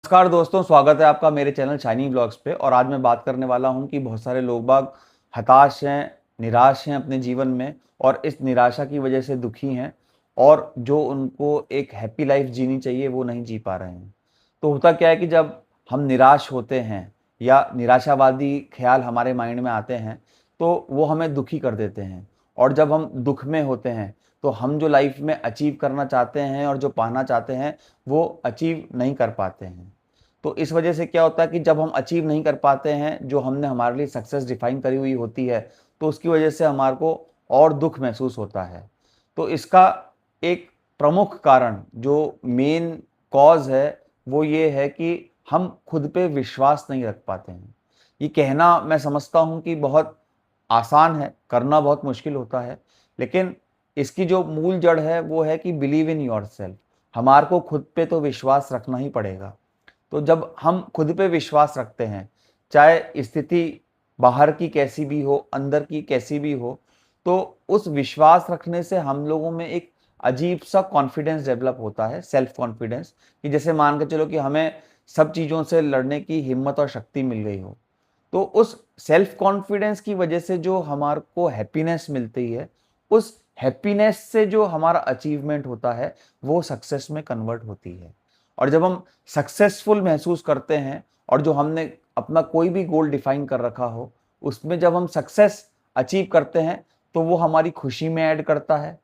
नमस्कार दोस्तों, स्वागत है आपका मेरे चैनल शाइनी ब्लॉग्स पे। और आज मैं बात करने वाला हूं कि बहुत सारे लोग बाग हताश हैं, निराश हैं अपने जीवन में और इस निराशा की वजह से दुखी हैं और जो उनको एक हैप्पी लाइफ जीनी चाहिए वो नहीं जी पा रहे हैं। तो होता क्या है कि जब हम निराश होते हैं या निराशावादी ख्याल हमारे माइंड में आते हैं तो वो हमें दुखी कर देते हैं। और जब हम दुख में होते हैं तो हम जो लाइफ में अचीव करना चाहते हैं और जो पाना चाहते हैं वो अचीव नहीं कर पाते हैं। तो इस वजह से क्या होता है कि जब हम अचीव नहीं कर पाते हैं जो हमने हमारे लिए सक्सेस डिफाइन करी हुई होती है, तो उसकी वजह से हमारे को और दुख महसूस होता है। तो इसका एक प्रमुख कारण जो मेन कॉज है वो ये है कि हम खुद पे विश्वास नहीं रख पाते हैं। ये कहना मैं समझता हूँ कि बहुत आसान है, करना बहुत मुश्किल होता है, लेकिन इसकी जो मूल जड़ है वो है कि बिलीव इन योरसेल्फ। हमारे को खुद पे तो विश्वास रखना ही पड़ेगा। तो जब हम खुद पे विश्वास रखते हैं, चाहे स्थिति बाहर की कैसी भी हो, अंदर की कैसी भी हो, तो उस विश्वास रखने से हम लोगों में एक अजीब सा कॉन्फिडेंस डेवलप होता है, सेल्फ कॉन्फिडेंस, कि जैसे मान के चलो कि हमें सब चीज़ों से लड़ने की हिम्मत और शक्ति मिल गई हो। तो उस सेल्फ कॉन्फिडेंस की वजह से जो हमारे को हैप्पीनेस मिलती है, उस हैप्पीनेस से जो हमारा अचीवमेंट होता है, वो सक्सेस में कन्वर्ट होती है। और जब हम सक्सेसफुल महसूस करते हैं और जो हमने अपना कोई भी गोल डिफाइन कर रखा हो, उसमें जब हम सक्सेस अचीव करते हैं, तो वो हमारी खुशी में ऐड करता है।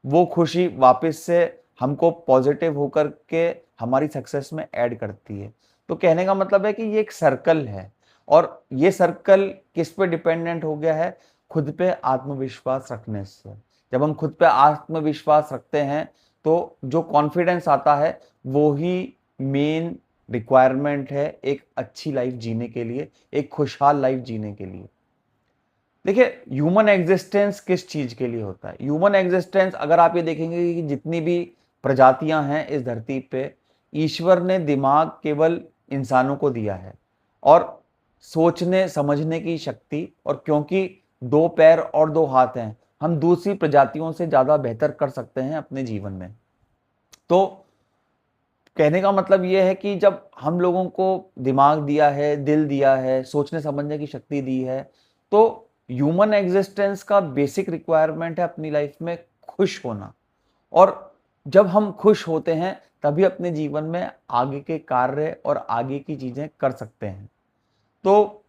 वो खुशी वापस से हमको पॉजिटिव होकर के हमारी सक्सेस में ऐड करती है। तो कहने का मतलब है कि ये एक सर्कल है और ये सर्कल किस पे डिपेंडेंट हो गया है? खुद पे आत्मविश्वास रखने से। जब हम खुद पे आत्मविश्वास रखते हैं, तो जो कॉन्फिडेंस आता है वो ही मेन रिक्वायरमेंट है एक अच्छी लाइफ जीने के लिए, एक खुशहाल लाइफ जीने के लिए। देखिए, ह्यूमन एग्जिस्टेंस किस चीज के लिए होता है? ह्यूमन एग्जिस्टेंस, अगर आप ये देखेंगे कि जितनी भी प्रजातियां हैं इस धरती पे, ईश्वर ने दिमाग केवल इंसानों को दिया है और सोचने समझने की शक्ति। और क्योंकि दो पैर और दो हाथ हैं, हम दूसरी प्रजातियों से ज्यादा बेहतर कर सकते हैं अपने जीवन में। तो कहने का मतलब ये है कि जब हम लोगों को दिमाग दिया है, दिल दिया है, सोचने समझने की शक्ति दी है, तो ह्यूमन एग्जिस्टेंस का बेसिक रिक्वायरमेंट है अपनी लाइफ में खुश होना। और जब हम खुश होते हैं तभी अपने जीवन में आगे के कार्य और आगे की चीजें कर सकते हैं। तो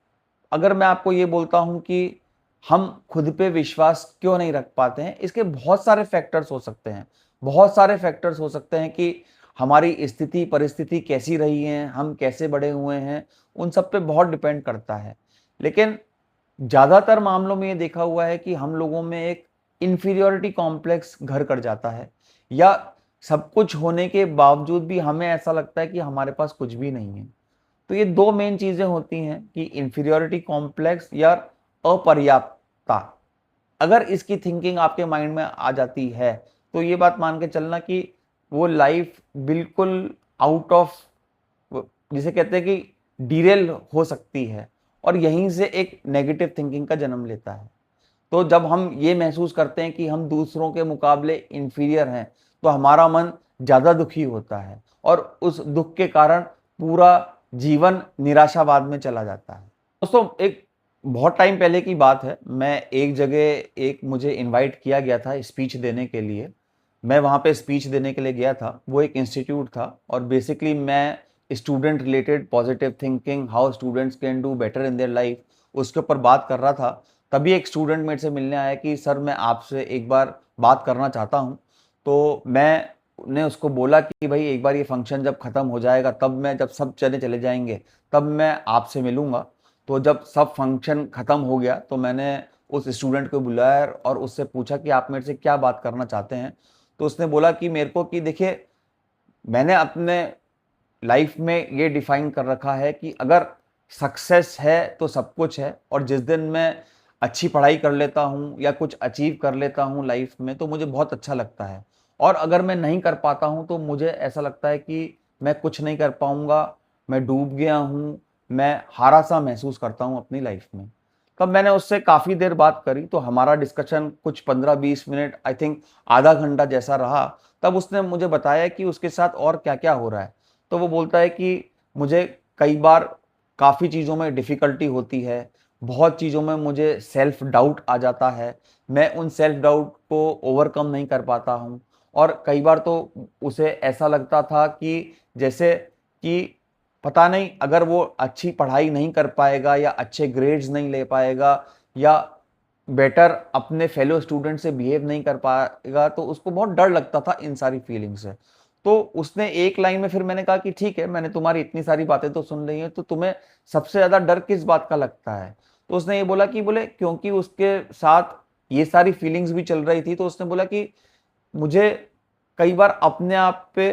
अगर मैं आपको ये बोलता हूं कि हम खुद पे विश्वास क्यों नहीं रख पाते हैं, इसके बहुत सारे फैक्टर्स हो सकते हैं। बहुत सारे फैक्टर्स हो सकते हैं कि हमारी स्थिति परिस्थिति कैसी रही है, हम कैसे बड़े हुए हैं, उन सब पे बहुत डिपेंड करता है। लेकिन ज़्यादातर मामलों में ये देखा हुआ है कि हम लोगों में एक इन्फीरियॉरिटी कॉम्प्लेक्स घर कर जाता है, या सब कुछ होने के बावजूद भी हमें ऐसा लगता है कि हमारे पास कुछ भी नहीं है। तो ये दो मेन चीजें होती हैं कि इन्फीरियॉरिटी कॉम्प्लेक्स या अपर्याप्तता। अगर इसकी थिंकिंग आपके माइंड में आ जाती है, तो ये बात मान के चलना कि वो लाइफ बिल्कुल आउट ऑफ, जिसे कहते हैं कि डिरेल हो सकती है और यहीं से एक नेगेटिव थिंकिंग का जन्म लेता है। तो जब हम ये महसूस करते हैं कि हम दूसरों के मुकाबले इंफीरियर हैं, तो हमारा मन ज़्यादा दुखी होता है और उस दुख के कारण पूरा जीवन निराशावाद में चला जाता है। दोस्तों, एक बहुत टाइम पहले की बात है, मैं एक जगह एक मुझे इनवाइट किया गया था स्पीच देने के लिए। मैं वहाँ पे स्पीच देने के लिए गया था। वो एक इंस्टीट्यूट था और बेसिकली मैं student related positive thinking, how students can do better in their life, उसके ऊपर बात कर रहा था। तभी एक स्टूडेंट मेरे से मिलने आया कि सर मैं आपसे एक बार बात करना चाहता हूँ। तो मैंने उसको बोला कि भाई एक बार ये फंक्शन जब ख़त्म हो जाएगा, तब मैं, जब सब चले जाएंगे, तब मैं आपसे मिलूँगा। तो जब सब फंक्शन ख़त्म हो गया तो मैंने उस स्टूडेंट को बुलाया और उससे पूछा कि आप मेरे से क्या बात करना चाहते हैं। तो उसने बोला कि मेरे को, कि देखिए, मैंने अपने लाइफ में ये डिफाइन कर रखा है कि अगर सक्सेस है तो सब कुछ है, और जिस दिन मैं अच्छी पढ़ाई कर लेता हूँ या कुछ अचीव कर लेता हूँ लाइफ में तो मुझे बहुत अच्छा लगता है। और अगर मैं नहीं कर पाता हूँ तो मुझे ऐसा लगता है कि मैं कुछ नहीं कर पाऊंगा, मैं डूब गया हूँ, मैं हारा सा महसूस करता हूँ अपनी लाइफ में। तब मैंने उससे काफ़ी देर बात करी, तो हमारा डिस्कशन कुछ 15-20 मिनट, आई थिंक आधा घंटा जैसा रहा। तब उसने मुझे बताया कि उसके साथ और क्या क्या हो रहा है। तो वो बोलता है कि मुझे कई बार काफ़ी चीज़ों में डिफ़िकल्टी होती है, बहुत चीज़ों में मुझे सेल्फ डाउट आ जाता है, मैं उन सेल्फ डाउट को ओवरकम नहीं कर पाता हूँ और कई बार तो उसे ऐसा लगता था कि जैसे कि पता नहीं अगर वो अच्छी पढ़ाई नहीं कर पाएगा या अच्छे ग्रेड्स नहीं ले पाएगा या बेटर अपने फेलो स्टूडेंट से बिहेव नहीं कर पाएगा, तो उसको बहुत डर लगता था इन सारी फीलिंग से। तो उसने एक लाइन में फिर मैंने कहा कि ठीक है, मैंने तुम्हारी इतनी सारी बातें तो सुन ली हैं, तो तुम्हें सबसे ज़्यादा डर किस बात का लगता है? तो उसने ये बोला कि बोले क्योंकि उसके साथ ये सारी फीलिंग्स भी चल रही थी, तो उसने बोला कि मुझे कई बार अपने आप पे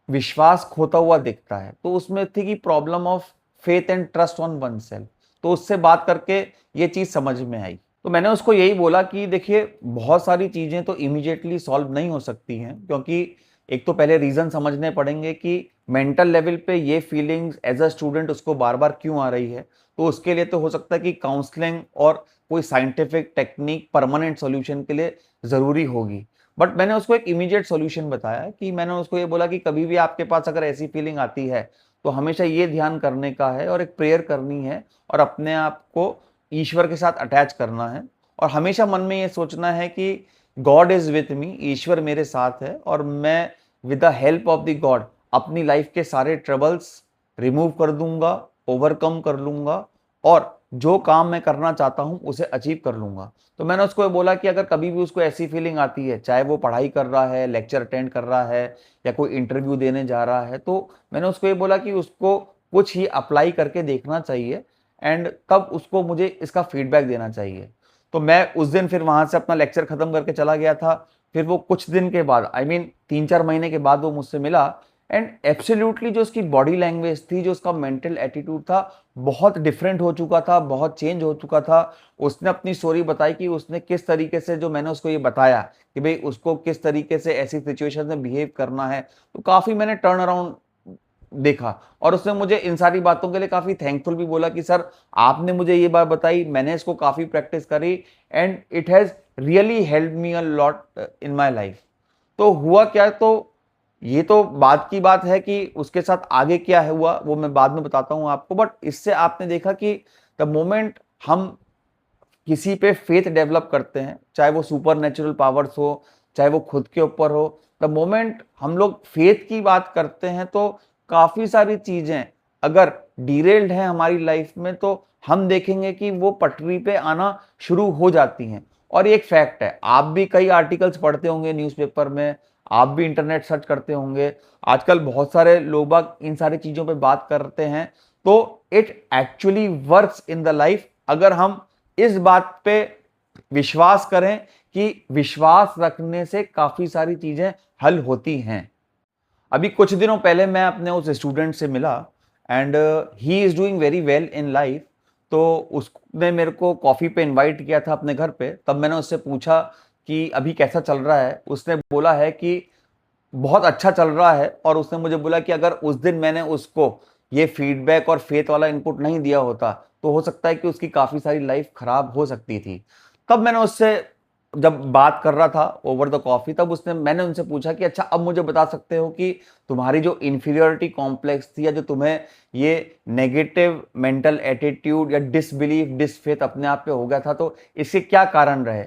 विश्वास खोता हुआ दिखता है। तो उसमें थी कि problem of faith and trust on oneself. तो उससे बात करके ये चीज़ समझ में आई। तो मैंने उसको यही बोला कि देखिए बहुत सारी चीज़ें तो इमीडिएटली सॉल्व नहीं हो सकती हैं, क्योंकि एक तो पहले रीज़न समझने पड़ेंगे कि मेंटल लेवल पे ये फीलिंग्स एज़ अ स्टूडेंट उसको बार-बार क्यों आ रही है। तो उसके लिए तो हो सकता है कि काउंसलिंग और कोई साइंटिफिक टेक्निक परमानेंट सॉल्यूशन के लिए ज़रूरी होगी। बट मैंने उसको एक इमीडिएट सॉल्यूशन बताया कि मैंने उसको ये बोला कि कभी भी आपके पास अगर ऐसी फीलिंग आती है, तो हमेशा ये ध्यान करने का है और एक प्रेयर करनी है और अपने आप को ईश्वर के साथ अटैच करना है और हमेशा मन में ये सोचना है कि गॉड इज़ विथ मी, ईश्वर मेरे साथ है और मैं with the help of the God अपनी लाइफ के सारे ट्रबल्स रिमूव कर दूंगा, ओवरकम कर लूंगा और जो काम मैं करना चाहता हूं उसे अचीव कर लूंगा। तो मैंने उसको ये बोला कि अगर कभी भी उसको ऐसी फीलिंग आती है, चाहे वो पढ़ाई कर रहा है, लेक्चर अटेंड कर रहा है या कोई इंटरव्यू देने जा रहा है, तो मैंने उसको ये बोला कि उसको कुछ ही अप्लाई करके देखना चाहिए एंड तब उसको मुझे इसका फीडबैक देना चाहिए। तो मैं उस दिन फिर वहाँ से अपना लेक्चर खत्म करके चला गया था। फिर वो कुछ दिन के बाद आई मीन 3-4 महीने के बाद वो मुझसे मिला एंड एब्सोल्यूटली जो उसकी बॉडी लैंग्वेज थी, जो उसका मेंटल एटीट्यूड था, बहुत डिफरेंट हो चुका था, बहुत चेंज हो चुका था। उसने अपनी स्टोरी बताई कि उसने किस तरीके से, जो मैंने उसको ये बताया कि भई उसको किस तरीके से ऐसी सिचुएशन में बिहेव करना है, तो काफ़ी मैंने टर्न अराउंड देखा और उसने मुझे इन सारी बातों के लिए काफ़ी थैंकफुल भी बोला कि सर आपने मुझे ये बात बताई, मैंने इसको काफ़ी प्रैक्टिस करी and it has really helped me a lot in my life. तो हुआ क्या, तो ये तो बाद की बात है कि उसके साथ आगे क्या है हुआ वो मैं बाद में बताता हूँ आपको। बट इससे आपने देखा कि द मोमेंट हम किसी पे फेथ डेवलप करते हैं, चाहे वो सुपर नेचुरल पावर्स हो, चाहे वो खुद के ऊपर हो, द मोमेंट हम लोग फेथ की बात करते हैं तो काफ़ी सारी चीज़ें अगर डिरेल्ड हैं हमारी लाइफ में, तो हम देखेंगे कि वो पटरी पे आना शुरू हो जाती हैं। और ये एक फैक्ट है, आप भी कई आर्टिकल्स पढ़ते होंगे न्यूज़पेपर में, आप भी इंटरनेट सर्च करते होंगे, आजकल बहुत सारे लोग बाग इन सारी चीज़ों पे बात करते हैं। तो it actually works in the life अगर हम इस बात पे विश्वास करें कि विश्वास रखने से काफ़ी सारी चीज़ें हल होती हैं। अभी कुछ दिनों पहले मैं अपने उस स्टूडेंट से मिला and he is doing very well in life. तो उसने मेरे को कॉफ़ी पे इनवाइट किया था अपने घर पे। तब मैंने उससे पूछा कि अभी कैसा चल रहा है? उसने बोला है कि बहुत अच्छा चल रहा है और उसने मुझे बोला कि अगर उस दिन मैंने उसको ये फीडबैक और फेथ वाला इनपुट नहीं दिया होता, तो हो सकता है कि उसकी काफ़ी सारी लाइफ खराब हो सकती थी। तब मैंने उससे जब बात कर रहा था ओवर द कॉफ़ी, तब मैंने उनसे पूछा कि अच्छा अब मुझे बता सकते हो कि तुम्हारी जो इन्फीरियरिटी कॉम्प्लेक्स थी या जो तुम्हें ये नेगेटिव मेंटल एटीट्यूड या डिसबिलीफ, डिसफेथ अपने आप पे हो गया था, तो इसके क्या कारण रहे?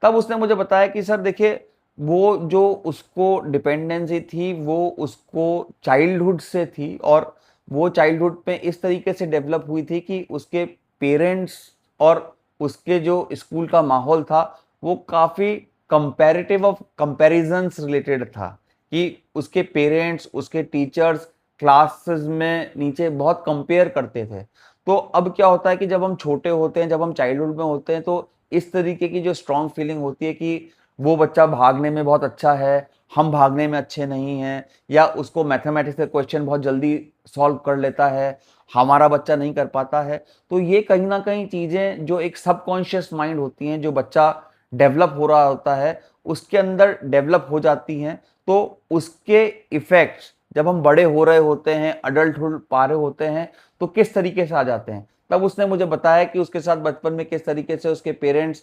तब उसने मुझे बताया कि सर देखिए, वो जो उसको डिपेंडेंसी थी वो उसको चाइल्डहुड से थी और वो चाइल्डहुड में इस तरीके से डेवलप हुई थी कि उसके पेरेंट्स और उसके जो स्कूल का माहौल था वो काफ़ी कंपैरेटिव ऑफ कंपैरिजंस रिलेटेड था कि उसके पेरेंट्स, उसके टीचर्स क्लासेस में नीचे बहुत कंपेयर करते थे। तो अब क्या होता है कि जब हम छोटे होते हैं, जब हम चाइल्डहुड में होते हैं, तो इस तरीके की जो स्ट्रॉन्ग फीलिंग होती है कि वो बच्चा भागने में बहुत अच्छा है, हम भागने में अच्छे नहीं हैं, या उसको मैथमेटिक्स के क्वेश्चन बहुत जल्दी सॉल्व कर लेता है, हमारा बच्चा नहीं कर पाता है। तो ये कहीं न कहीं चीज़ें जो एक सबकॉन्शियस माइंड होती हैं, जो बच्चा डेवलप हो रहा होता है, उसके अंदर डेवलप हो जाती हैं। तो उसके इफ़ेक्ट्स जब हम बड़े हो रहे होते हैं, अडल्टहुड पा रहे होते हैं, तो किस तरीके से आ जाते हैं। तब उसने मुझे बताया कि उसके साथ बचपन में किस तरीके से उसके पेरेंट्स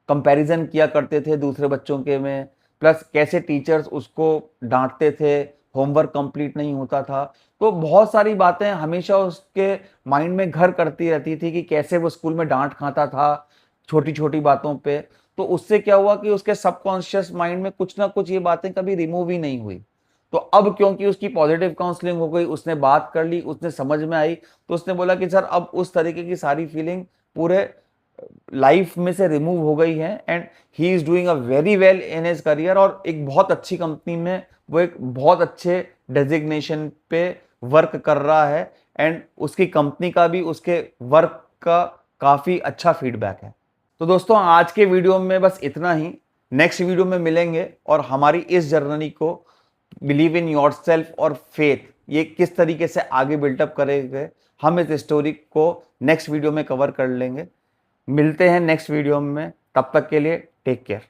कंपैरिजन किया करते थे दूसरे बच्चों के में, प्लस कैसे टीचर्स उसको डाँटते थे, होमवर्क कंप्लीट नहीं होता था। तो बहुत सारी बातें हमेशा उसके माइंड में घर करती रहती थी कि कैसे वो स्कूल में डांट खाता था छोटी-छोटी बातों पे। तो उससे क्या हुआ कि उसके सबकॉन्शियस माइंड में कुछ ना कुछ ये बातें कभी रिमूव ही नहीं हुई। तो अब क्योंकि उसकी पॉजिटिव काउंसलिंग हो गई, उसने बात कर ली, उसने समझ में आई, तो उसने बोला कि सर अब उस तरीके की सारी फीलिंग पूरे लाइफ में से रिमूव हो गई है and he is doing a very well in his career. और एक बहुत अच्छी कंपनी में वो एक बहुत अच्छे डेजिग्नेशन पे वर्क कर रहा है एंड उसकी कंपनी का भी उसके वर्क का काफी अच्छा फीडबैक है। तो दोस्तों आज के वीडियो में बस इतना ही। नेक्स्ट वीडियो में मिलेंगे और हमारी इस जर्नी को बिलीव इन योर सेल्फ और फेथ ये किस तरीके से आगे बिल्टअप करेंगे, हम इस स्टोरी को नेक्स्ट वीडियो में कवर कर लेंगे। मिलते हैं नेक्स्ट वीडियो में, तब तक के लिए टेक केयर।